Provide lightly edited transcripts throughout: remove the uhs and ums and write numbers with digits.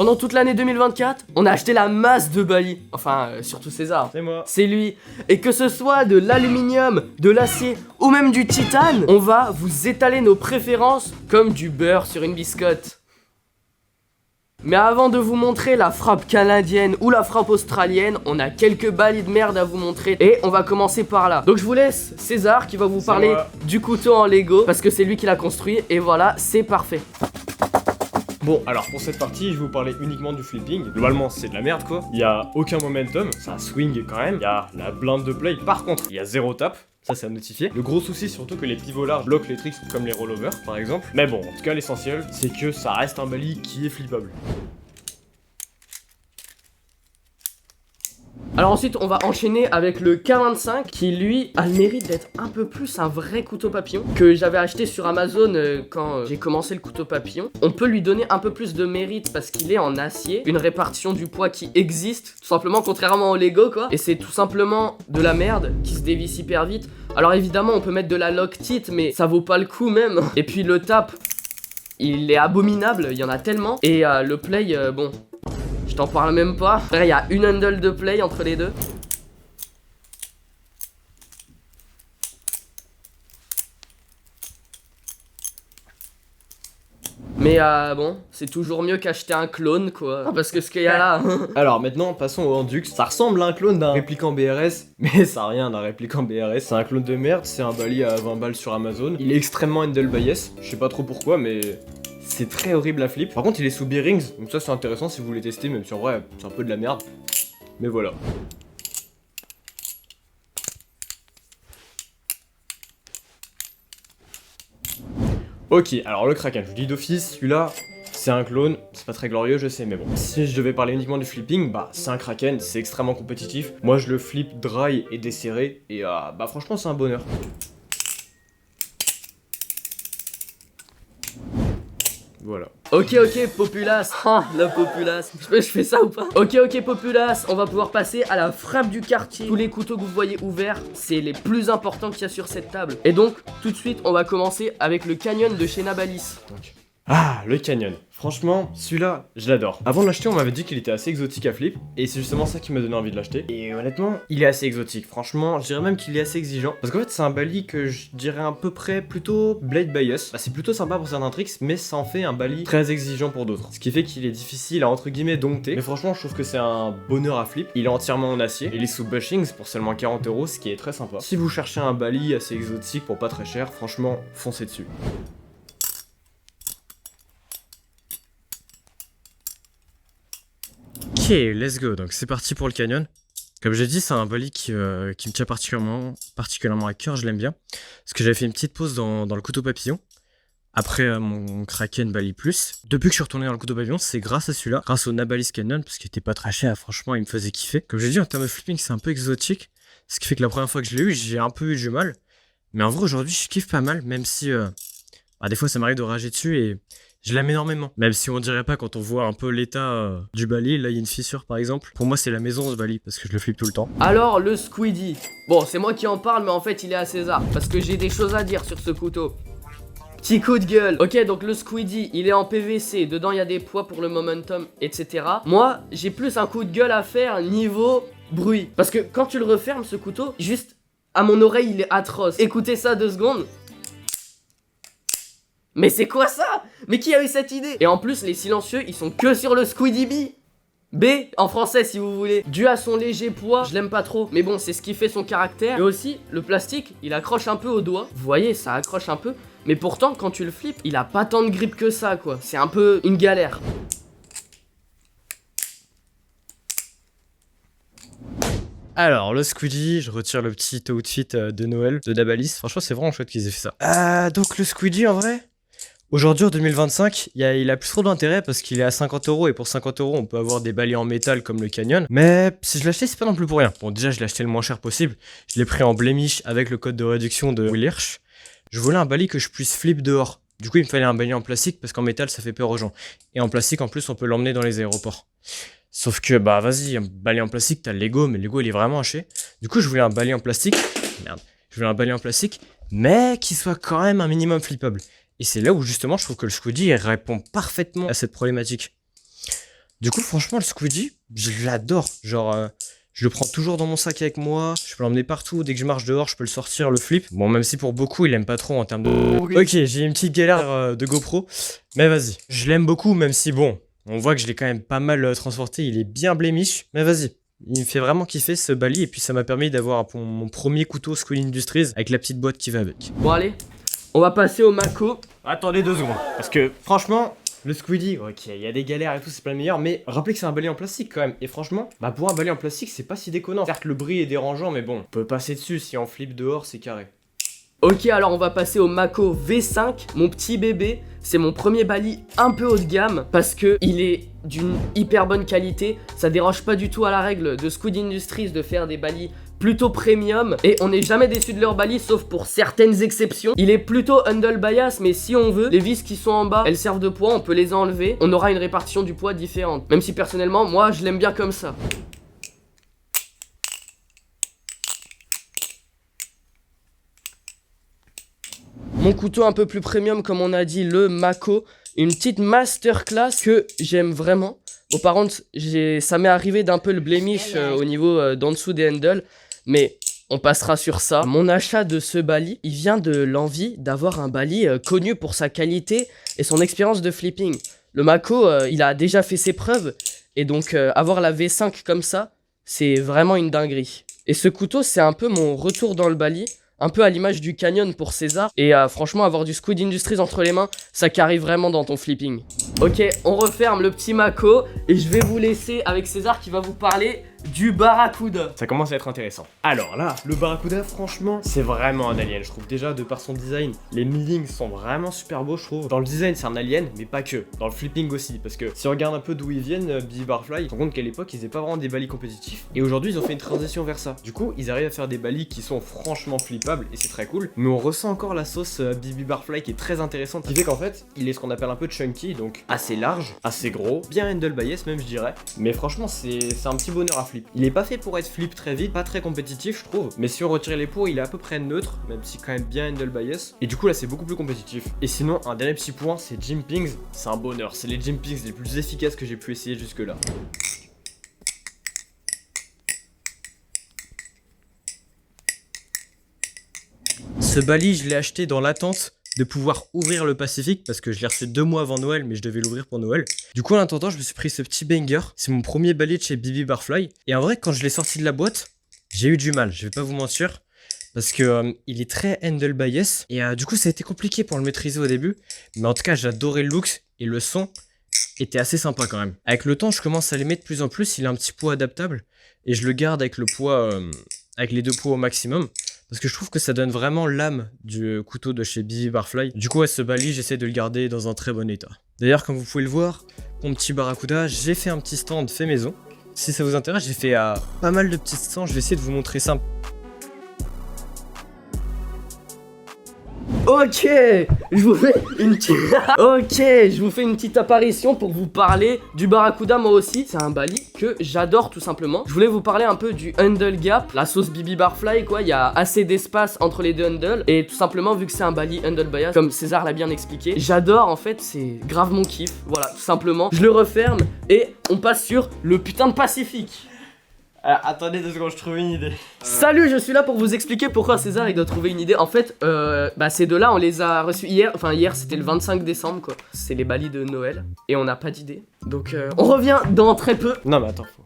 Pendant toute l'année 2024, on a acheté la masse de Bali. Enfin, surtout César. C'est moi. C'est lui. Et que ce soit de l'aluminium, de l'acier ou même du titane, on va vous étaler nos préférences comme du beurre sur une biscotte. Mais avant de vous montrer la frappe canadienne ou la frappe australienne, on a quelques balis de merde à vous montrer et on va commencer par là. Donc je vous laisse César qui va vous parler du couteau en Lego parce que c'est lui qui l'a construit et voilà, c'est parfait. Bon, alors pour cette partie, je vais vous parler uniquement du flipping. Globalement, c'est de la merde quoi. Il y a aucun momentum, ça swing quand même. Il y a la blinde de play. Par contre, il y a 0 tap. Ça c'est à notifier. Le gros souci surtout que les pivots larges bloquent les tricks comme les rollovers par exemple. Mais bon, en tout cas l'essentiel c'est que ça reste un bali qui est flippable. Alors ensuite on va enchaîner avec le K25 qui lui a le mérite d'être un peu plus un vrai couteau papillon que j'avais acheté sur Amazon quand j'ai commencé le couteau papillon. On peut lui donner un peu plus de mérite parce qu'il est en acier, une répartition du poids qui existe tout simplement contrairement au Lego quoi. Et c'est tout simplement de la merde qui se dévisse hyper vite. Alors évidemment on peut mettre de la Loctite mais ça vaut pas le coup même. Et puis le tap il est abominable, il y en a tellement. Et le play bon... Je t'en parle même pas. Frère, il y a une handle de play entre les deux. Mais bon, c'est toujours mieux qu'acheter un clone quoi. Parce que ce qu'il y a là. Alors maintenant, passons au Handux. Ça ressemble à un clone d'un répliquant BRS, mais ça n'a rien d'un répliquant BRS. C'est un clone de merde, c'est un bali à 20 balles sur Amazon. Il est extrêmement handle bias. Je sais pas trop pourquoi, mais... c'est très horrible à flip. Par contre, il est sous bearings, donc ça c'est intéressant si vous voulez tester, même si en vrai c'est un peu de la merde. Mais voilà. Ok, alors le Kraken, je vous dis d'office, celui-là, c'est un clone, c'est pas très glorieux, je sais, mais bon. Si je devais parler uniquement du flipping, bah c'est un Kraken, c'est extrêmement compétitif. Moi je le flip dry et desserré, et bah franchement c'est un bonheur. Voilà. Ok, populace. Ah, la populace. Je fais ça ou pas? Ok, populace. On va pouvoir passer à la frappe du quartier. Tous les couteaux que vous voyez ouverts, c'est les plus importants qu'il y a sur cette table. Et donc, tout de suite, on va commencer avec le Canyon de chez Nabalis. Ah, le Canyon. Franchement, celui-là, je l'adore. Avant de l'acheter, on m'avait dit qu'il était assez exotique à flip, et c'est justement ça qui m'a donné envie de l'acheter. Et honnêtement, il est assez exotique. Franchement, je dirais même qu'il est assez exigeant. Parce qu'en fait, c'est un bali que je dirais à peu près plutôt blade bias. Bah, c'est plutôt sympa pour certains tricks, mais ça en fait un bali très exigeant pour d'autres. Ce qui fait qu'il est difficile à entre guillemets dompter. Mais franchement, je trouve que c'est un bonheur à flip. Il est entièrement en acier. Il est sous bushings pour seulement 40 €, ce qui est très sympa. Si vous cherchez un bali assez exotique pour pas très cher, franchement, foncez dessus. Ok, let's go, donc c'est parti pour le Canyon. Comme j'ai dit, c'est un bali qui me tient particulièrement à cœur, je l'aime bien. Parce que j'avais fait une petite pause dans le couteau papillon. Après mon Kraken Bali Plus. Depuis que je suis retourné dans le couteau papillon, c'est grâce à celui-là, grâce au Nabalis Canyon, parce qu'il était pas très cher, franchement il me faisait kiffer. Comme j'ai dit, en termes de flipping, c'est un peu exotique. Ce qui fait que la première fois que je l'ai eu, j'ai un peu eu du mal. Mais en vrai, aujourd'hui, je kiffe pas mal, même si des fois ça m'arrive de rager dessus et... je l'aime énormément, même si on dirait pas quand on voit un peu l'état du bali. Là il y a une fissure par exemple. Pour moi c'est la maison ce bali parce que je le flippe tout le temps. Alors le Squiddy. Bon c'est moi qui en parle mais en fait il est à César. Parce que j'ai des choses à dire sur ce couteau. Petit coup de gueule. Ok donc le Squiddy il est en PVC. Dedans il y a des poids pour le momentum etc. Moi j'ai plus un coup de gueule à faire niveau bruit. Parce que quand tu le refermes ce couteau, juste à mon oreille il est atroce. Écoutez ça 2 secondes. Mais c'est quoi ça? Mais qui a eu cette idée? Et en plus les silencieux ils sont que sur le Squiddy B en français si vous voulez. Dû à son léger poids, je l'aime pas trop. Mais bon c'est ce qui fait son caractère. Et aussi le plastique il accroche un peu au doigt. Vous voyez ça accroche un peu. Mais pourtant quand tu le flippes il a pas tant de grip que ça quoi. C'est un peu une galère. Alors le Squiddy, je retire le petit outfit de Noël de Nabalis. Franchement c'est vraiment chouette qu'ils aient fait ça. Donc le Squiddy en vrai, aujourd'hui en 2025, il a plus trop d'intérêt parce qu'il est à 50 € et pour 50 € on peut avoir des balais en métal comme le Canyon. Mais si je l'achetais c'est pas non plus pour rien. Bon déjà je l'ai acheté le moins cher possible. Je l'ai pris en blemish avec le code de réduction de Will Hirsch. Je voulais un bali que je puisse flip dehors. Du coup il me fallait un bali en plastique parce qu'en métal ça fait peur aux gens. Et en plastique en plus on peut l'emmener dans les aéroports. Sauf que bah vas-y, un balai en plastique t'as le Lego mais le Lego il est vraiment haché. Du coup je voulais un balai en plastique. Merde. Je voulais un balai en plastique mais qui soit quand même un minimum flippable. Et c'est là où justement je trouve que le Squiddy répond parfaitement à cette problématique. Du coup, franchement, le Squeegee, je l'adore. Genre, je le prends toujours dans mon sac avec moi. Je peux l'emmener partout. Dès que je marche dehors, je peux le sortir, le flip. Bon, même si pour beaucoup, il aime pas trop en termes de... Ok, j'ai une petite galère de GoPro. Mais vas-y, je l'aime beaucoup, même si bon, on voit que je l'ai quand même pas mal transporté. Il est bien blemish. Mais vas-y. Il me fait vraiment kiffer ce Bali. Et puis ça m'a permis d'avoir mon premier couteau Squeegee Industries avec la petite boîte qui va avec. Bon allez, on va passer au Mako. Attendez 2 secondes. Parce que franchement... Le Squeegee, ok, il y a des galères et tout, c'est pas le meilleur, mais rappelez que c'est un balai en plastique quand même. Et franchement, bah pour un balai en plastique, c'est pas si déconnant. Certes, le bris est dérangeant, mais bon, on peut passer dessus. Si on flippe dehors, c'est carré. Ok, alors on va passer au Mako V5, mon petit bébé. C'est mon premier Bali un peu haut de gamme parce que il est d'une hyper bonne qualité. Ça déroge pas du tout à la règle de Squeegee Industries de faire des Bali plutôt premium et on n'est jamais déçu de leur Bali sauf pour certaines exceptions. Il est plutôt handle bias, mais si on veut, les vis qui sont en bas, elles servent de poids, on peut les enlever. On aura une répartition du poids différente. Même si personnellement, moi je l'aime bien comme ça. Mon couteau un peu plus premium, comme on a dit, le Mako. Une petite masterclass que j'aime vraiment. Bon, par contre, ça m'est arrivé d'un peu le blemish au niveau d'en dessous des handles. Mais on passera sur ça. Mon achat de ce Bali, il vient de l'envie d'avoir un Bali connu pour sa qualité et son expérience de flipping. Le Mako, il a déjà fait ses preuves. Et donc, avoir la V5 comme ça, c'est vraiment une dinguerie. Et ce couteau, c'est un peu mon retour dans le Bali. Un peu à l'image du Canyon pour César. Et franchement, avoir du Squeegee Industries entre les mains, ça carry vraiment dans ton flipping. Ok, on referme le petit Mako. Et je vais vous laisser avec César qui va vous parler du Barracuda. Ça commence à être intéressant. Alors là, le Barracuda, franchement, c'est vraiment un alien. Je trouve déjà de par son design, les millings sont vraiment super beaux, je trouve. Dans le design, c'est un alien, mais pas que. Dans le flipping aussi, parce que si on regarde un peu d'où ils viennent, BB Barfly, on se rend compte qu'à l'époque, ils faisaient pas vraiment des balis compétitifs. Et aujourd'hui, ils ont fait une transition vers ça. Du coup, ils arrivent à faire des balis qui sont franchement flippables, et c'est très cool. Mais on ressent encore la sauce BB Barfly qui est très intéressante, qui fait qu'en fait, il est ce qu'on appelle un peu chunky, donc assez large, assez gros, bien handle bias même, je dirais. Mais franchement, c'est un petit bonheur à flip. Il est pas fait pour être flip très vite, pas très compétitif je trouve, mais si on retire les pots il est à peu près neutre, même si quand même bien handle bias, et du coup là c'est beaucoup plus compétitif. Et sinon un dernier petit point, c'est Jimpings, c'est un bonheur, c'est les Jimpings les plus efficaces que j'ai pu essayer jusque là. Ce Bali je l'ai acheté dans l'attente de pouvoir ouvrir le Pacifique parce que je l'ai reçu 2 mois avant Noël, mais je devais l'ouvrir pour Noël. Du coup, en attendant, je me suis pris ce petit banger. C'est mon premier balai de chez BB Barfly. Et en vrai, quand je l'ai sorti de la boîte, j'ai eu du mal, je vais pas vous mentir. Parce que il est très handle bias. Et du coup, ça a été compliqué pour le maîtriser au début. Mais en tout cas, j'adorais le look et le son était assez sympa quand même. Avec le temps, je commence à l'aimer de plus en plus. Il a un petit poids adaptable. Et je le garde avec le poids, avec les 2 poids au maximum. Parce que je trouve que ça donne vraiment l'âme du couteau de chez BB Barfly. Du coup, ouais, ce Bali, j'essaie de le garder dans un très bon état. D'ailleurs, comme vous pouvez le voir, mon petit Barracuda, j'ai fait un petit stand fait maison. Si ça vous intéresse, j'ai fait pas mal de petits stands. Je vais essayer de vous montrer ça. Ok, je vous fais une petite... Ok, je vous fais une petite apparition pour vous parler du Barracuda moi aussi. C'est un Bali que j'adore tout simplement. Je voulais vous parler un peu du handle gap, la sauce BB Barfly quoi. Il y a assez d'espace entre les deux handles. Et tout simplement vu que c'est un Bali handle bias, comme César l'a bien expliqué, j'adore en fait, c'est grave mon kiff. Voilà, tout simplement. Je le referme et on passe sur le putain de Pacifique. Attendez 2 secondes, je trouve une idée. Salut, je suis là pour vous expliquer pourquoi César il doit trouver une idée. En fait, ces deux-là, on les a reçus hier. Enfin, hier, c'était le 25 décembre, quoi. C'est les Bali de Noël. Et on n'a pas d'idée. Donc, on revient dans très peu. Non, mais attends, faut...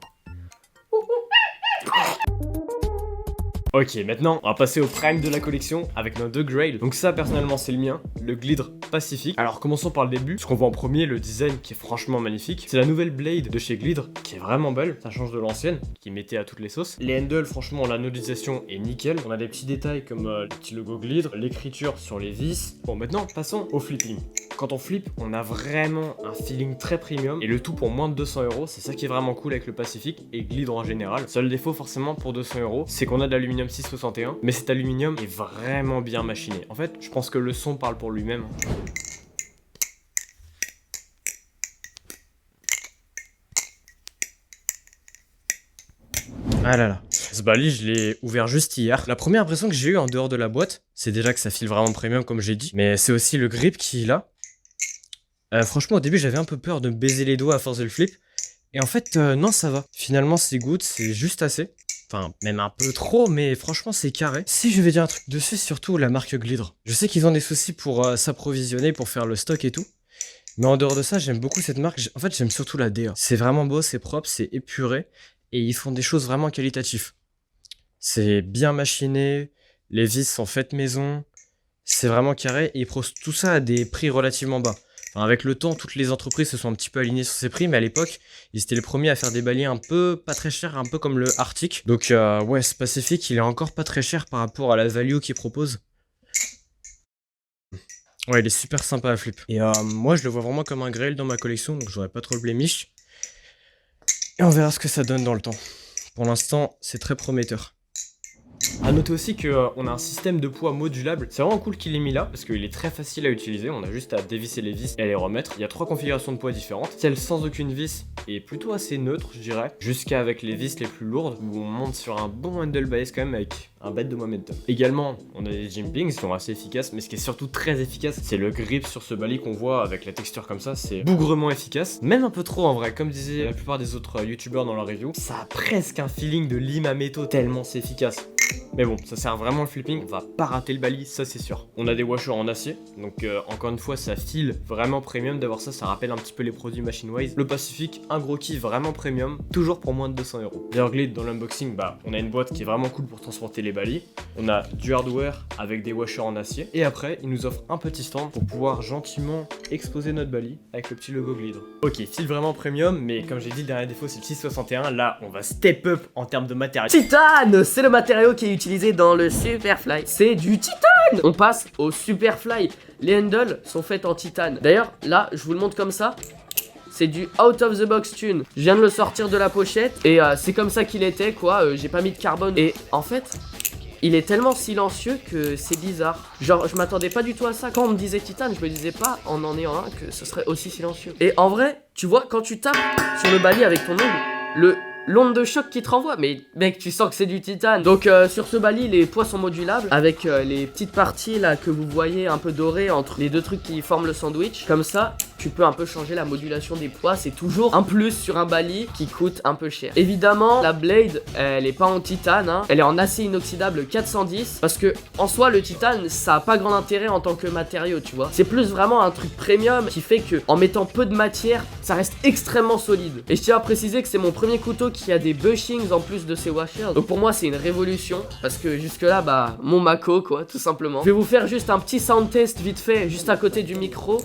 Ok, maintenant, on va passer au prime de la collection avec nos 2 grails. Donc ça, personnellement, c'est le mien, le Glidre Pacifique. Alors, commençons par le début. Ce qu'on voit en premier, le design qui est franchement magnifique. C'est la nouvelle blade de chez Glidre, qui est vraiment belle. Ça change de l'ancienne, qui mettait à toutes les sauces. Les handles, franchement, la nodisation est nickel. On a des petits détails comme le petit logo Glidre, l'écriture sur les vis. Bon, maintenant, passons au flipping. Quand on flippe, on a vraiment un feeling très premium. Et le tout pour moins de 200 €. C'est ça qui est vraiment cool avec le Pacifique et Glidre en général. Seul défaut, forcément, pour 200 €, c'est qu'on a de l'aluminium 661, mais cet aluminium est vraiment bien machiné. En fait, je pense que le son parle pour lui-même. Ah là là. Ce Bali, je l'ai ouvert juste hier. La première impression que j'ai eue en dehors de la boîte, c'est déjà que ça file vraiment premium comme j'ai dit. Mais c'est aussi le grip qui est là. Franchement, au début, j'avais un peu peur de me baiser les doigts à force de le flip. Et en fait, non, ça va. Finalement, c'est good, c'est juste assez. Enfin, même un peu trop, mais franchement, c'est carré. Si je vais dire un truc dessus, c'est surtout la marque Glidre. Je sais qu'ils ont des soucis pour s'approvisionner, pour faire le stock et tout. Mais en dehors de ça, j'aime beaucoup cette marque. En fait, j'aime surtout la DA. C'est vraiment beau, c'est propre, c'est épuré. Et ils font des choses vraiment qualitatives. C'est bien machiné, les vis sont faites maison. C'est vraiment carré et ils proposent tout ça à des prix relativement bas. Enfin, avec le temps, toutes les entreprises se sont un petit peu alignées sur ces prix, mais à l'époque, ils étaient les premiers à faire des balais un peu pas très chers, un peu comme le Arctic. Donc ouais, ce Pacific, il est encore pas très cher par rapport à la value qu'ils proposent. Ouais, il est super sympa à flip. Et moi, je le vois vraiment comme un grail dans ma collection, donc j'aurais pas trop le blemish. Et on verra ce que ça donne dans le temps. Pour l'instant, c'est très prometteur. A noter aussi qu'on a un système de poids modulable. C'est vraiment cool qu'il ait mis là parce qu'il est très facile à utiliser. On a juste à dévisser les vis et à les remettre. Il y a 3 configurations de poids différentes. Celle sans aucune vis est plutôt assez neutre, je dirais, jusqu'à avec les vis les plus lourdes où on monte sur un bon handle bias quand même avec un bête de momentum. Également, on a des jimpings qui sont assez efficaces, mais ce qui est surtout très efficace, c'est le grip sur ce balai qu'on voit avec la texture comme ça. C'est bougrement efficace, même un peu trop en vrai. Comme disaient la plupart des autres youtubeurs dans leur review, ça a presque un feeling de lime à métaux tellement c'est efficace. Mais bon, ça sert vraiment le flipping, on va pas rater le balis, ça c'est sûr. On a des washers en acier, donc encore une fois ça file vraiment premium d'avoir ça, ça rappelle un petit peu les produits Machine Wise. Le Pacific, un gros kiff vraiment premium, toujours pour moins de 200 €. D'ailleurs Glide dans l'unboxing, bah on a une boîte qui est vraiment cool pour transporter les balis. On a du hardware avec des washers en acier. Et après, il nous offre un petit stand pour pouvoir gentiment exposer notre balis avec le petit logo Glidre. Ok, file vraiment premium, mais comme j'ai dit, le dernier défaut c'est le 661. Là, on va step up en termes de matériel. Titane, c'est le matériau qui est utilisé dans le Superfly. C'est du titane. On passe au Superfly. Les handles sont faits en titane. D'ailleurs, là, je vous le montre comme ça. C'est du out of the box tune. Je viens de le sortir de la pochette et c'est comme ça qu'il était quoi. J'ai pas mis de carbone. Et en fait, il est tellement silencieux que c'est bizarre. Genre, je m'attendais pas du tout à ça. Quand on me disait titane, je me disais pas en ayant un que ce serait aussi silencieux. Et en vrai, tu vois, quand tu tapes sur le balai avec ton ongle, l'onde de choc qui te renvoie, mais mec, tu sens que c'est du titane. Donc sur ce balai, les poids sont modulables avec les petites parties là que vous voyez un peu dorées entre les deux trucs qui forment le sandwich. Comme ça, tu peux un peu changer la modulation des poids. C'est toujours un plus sur un balai qui coûte un peu cher. Évidemment, la blade, elle est pas en titane, hein. Elle est en acier inoxydable 410 parce que en soi, le titane, ça a pas grand intérêt en tant que matériau, tu vois. C'est plus vraiment un truc premium qui fait que en mettant peu de matière, ça reste extrêmement solide. Et je tiens à préciser que c'est mon premier couteau qui a des bushings en plus de ses washers. Donc pour moi, c'est une révolution parce que jusque là, bah, mon Mako quoi, tout simplement. Je vais vous faire juste un petit sound test vite fait, juste à côté du micro.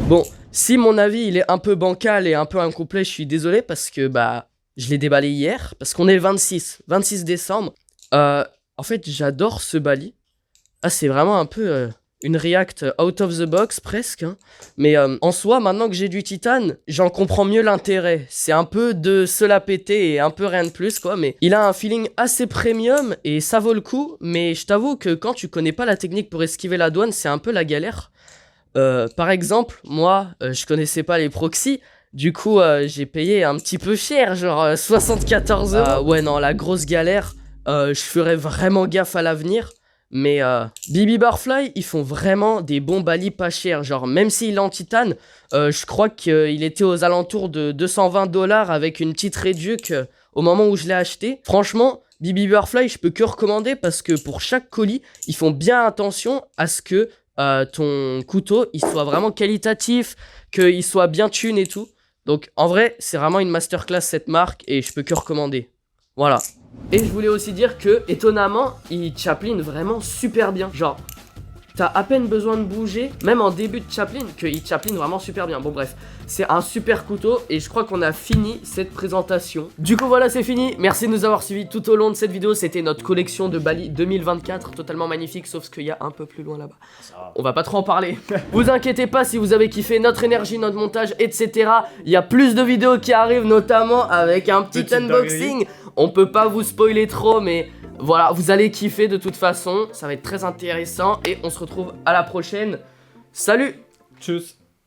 Bon, si mon avis il est un peu bancal et un peu incomplet, je suis désolé parce que bah je l'ai déballé hier parce qu'on est le 26 décembre. En fait, j'adore ce balai. Ah, c'est vraiment un peu une React out of the box presque, hein. Mais en soi, maintenant que j'ai du titane, j'en comprends mieux l'intérêt. C'est un peu de se la péter et un peu rien de plus quoi, mais il a un feeling assez premium et ça vaut le coup. Mais je t'avoue que quand tu connais pas la technique pour esquiver la douane, c'est un peu la galère. Par exemple, moi, je connaissais pas les proxys. Du coup, j'ai payé un petit peu cher, genre 74 €. Ouais, non, la grosse galère. Je ferai vraiment gaffe à l'avenir. Mais BB Barfly, ils font vraiment des bons balis pas chers. Genre, même s'il est en titane, je crois qu'il était aux alentours de 220 $ avec une petite réduc au moment où je l'ai acheté. Franchement, BB Barfly, je peux que recommander parce que pour chaque colis, ils font bien attention à ce que ton couteau il soit vraiment qualitatif, qu'il soit bien tune et tout. Donc en vrai c'est vraiment une masterclass cette marque et je peux que recommander. Voilà. Et je voulais aussi dire que étonnamment il chapline vraiment super bien. Genre t'as à peine besoin de bouger, même en début de chapline, qu'il chapline vraiment super bien. Bon bref, c'est un super couteau et je crois qu'on a fini cette présentation. Du coup voilà, c'est fini. Merci de nous avoir suivis tout au long de cette vidéo. C'était notre collection de balis 2024, totalement magnifique, sauf ce qu'il y a un peu plus loin là-bas. On va pas trop en parler. Vous inquiétez pas si vous avez kiffé notre énergie, notre montage, etc. Il y a plus de vidéos qui arrivent, notamment avec un petit unboxing. On peut pas vous spoiler trop, mais... voilà, vous allez kiffer de toute façon, ça va être très intéressant et on se retrouve à la prochaine. Salut! Tchuss!